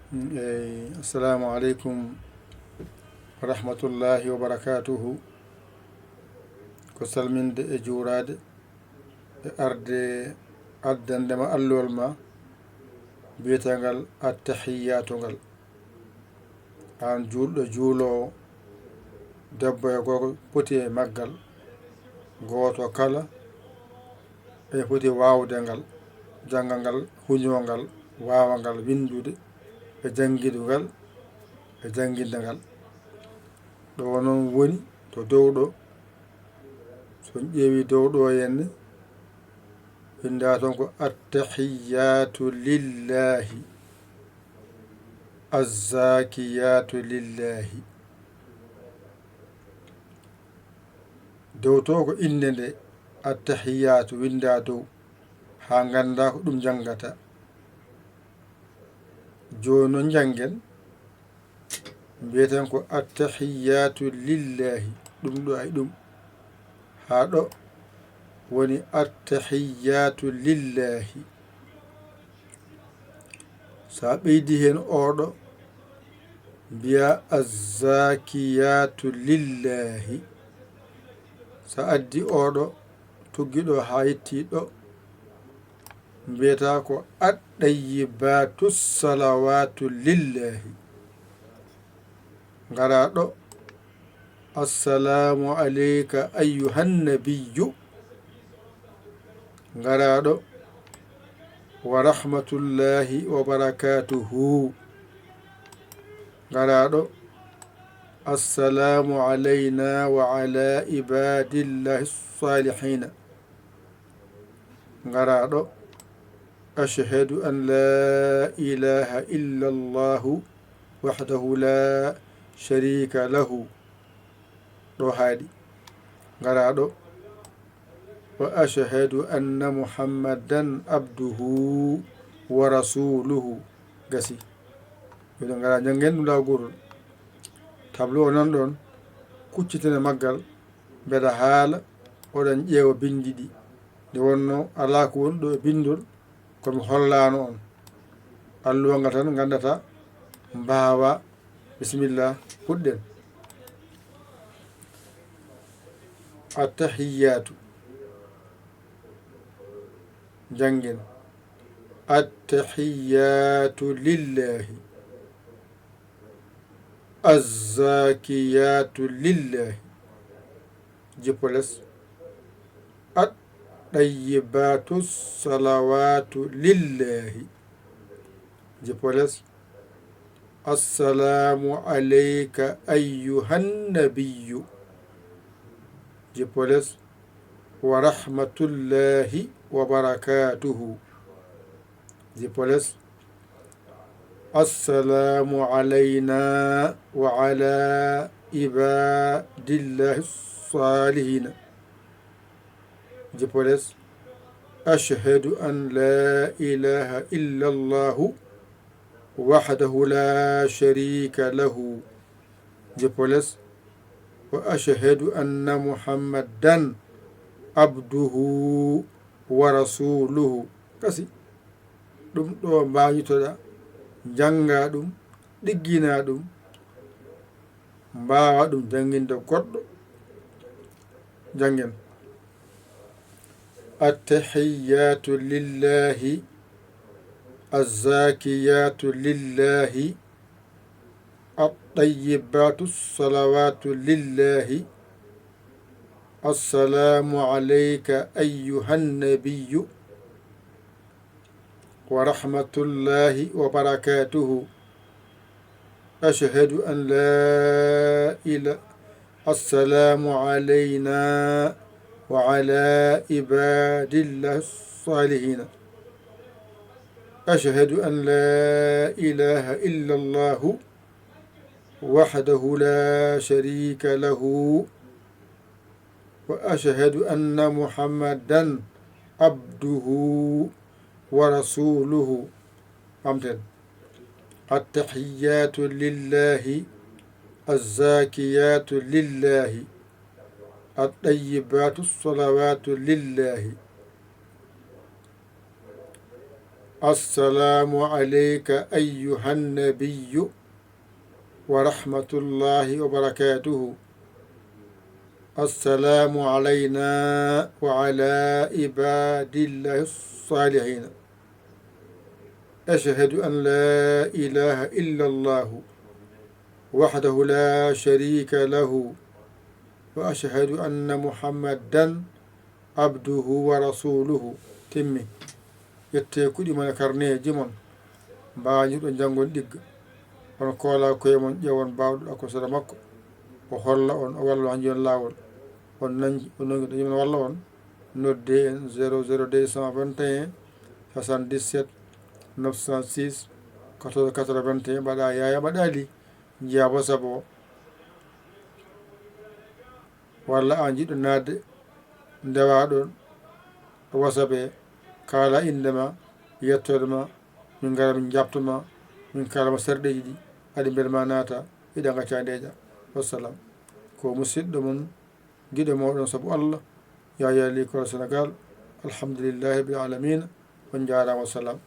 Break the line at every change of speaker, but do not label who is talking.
Assalamu alaikum wa rahmatullahi wa barakatuhu. Ko salminde e juurade e arde addandema allowal ma biyetengal attahiyatu ngal. An julɗo juulowo debbo e gorko poti e maggal goto kala e poti wawde ngal janggal ngal huño ngal wawa ngal windude e janguidugal e janguinde ngal. Ɗo noon woni to dow ɗo so ƴeewi dow ɗo henne winda toon ko attahiyatu lillahi azzakiyatu lillahi. Dow to ko inde nde attahiyatu winda dow ha ganda ko ɗum jangata. Joni noon jangen mbiyeten ko attahiyatu lillahi ɗum ɗo ay ɗum ha ɗo woni attahiyatu lillahi. Sa ɓeydi hen oɗo mbiya azzakiyatu lillahi. Sa addi oɗo tuggiɗo ha yetti ɗo mbiyata ko aɗɗayyibatu salawatu lillahi. Ngara ɗo assalamu alayka ayyuhan nabiyyu. Ngara ɗo wa rahmatullahi wa barakatuhu. Ngara ɗo assalamu alayna wa ala ibadillahi salihina. Ngara ɗo ashhadu an la ilaha illa allahu wahdahu la sharika lahu. Ɗo haaɗi. Ngara ɗo wa ashhadu anna muhammadan abduhu wa rasuluhu. Gasi ɓeɗo ngara jangen ɗum law gotol. Tableau o nan ɗon kuccitene maggal mbeɗa haala oɗon ƴeewa bindi ɗi. Nde wonno ala ko woni ɗo e bindol komi hollano on. Alluwa ngal tan gandata mbawa. Bisimillah huɗɗen. Attahiyatu jangen attahiyatu lillahi azzakiyatu lillahi jipoles aɗɗayyibatu salawatu lillahi jipoles assalamu alayka ayyuhan nabiyyu jipoles wa rahmatullahi wa barakatuhu jipoles assalamu alayna wa ala ibadillahi salihina jipoles ashhadu an la ilaha illa allahu wahdahu la sharika lahu jipoles wa ashhadu anna muhammadan abduhu wa rasuluhu. Kasi ɗum ɗo mbañitoɗa janga ɗum ɗiggina ɗum mbawa ɗum janginde goɗɗo. Jangen attahiyatu lillahi azzakiyatu lillahi aɗɗayyibatu salawatu lillahi assalamu alayka ayyuhan nabiyyu wa rahmatullahi wa barakatuhu ashhadu an la ilaha assalamu alayna wa ala ibadillahi salihina ashhadu an la ilaha illa allahu wahdahu la sharika lahu wa ashhadu anna muhammadan abduhu wa rasuluhu. Amten attahiyatu lillahi azzakiyatu lillahi aɗɗayyibatu salawatu lillahi assalamu alayka ayyuha nabiyyu wa rahmatullahi wa barakatuhu. السلام علينا وعلى عباد الله الصالحين. أشهد أن لا إله إلا الله وحده لا شريك له وأشهد أن محمدا عبده ورسوله. تمي yette kuɗi mon e karneji mon mbañiɗo janngon ɗigga on koola koye mon ƴewon mbawɗo ko sara makko o holla on o walla on jon laawol on nanji o nongi ɗo yimon walla on nodde en 00221 77 906 14 81 mbaɗa yaya mbaɗali jiyabo sabo walla an jiɗɗo nadde ndewaɗon wasaɓe kala indema yettodema min gara min jabtoma min kalama serɗeji ɗi haɗi beelma naata iɗa gacca ndeeƴa. wassalam. ko musidɗo mon guiɗo moɗon saabu Allah Yaya Ly Kola Sénégal. alhamdulillahi rabbil alamina on jarama. wassalam.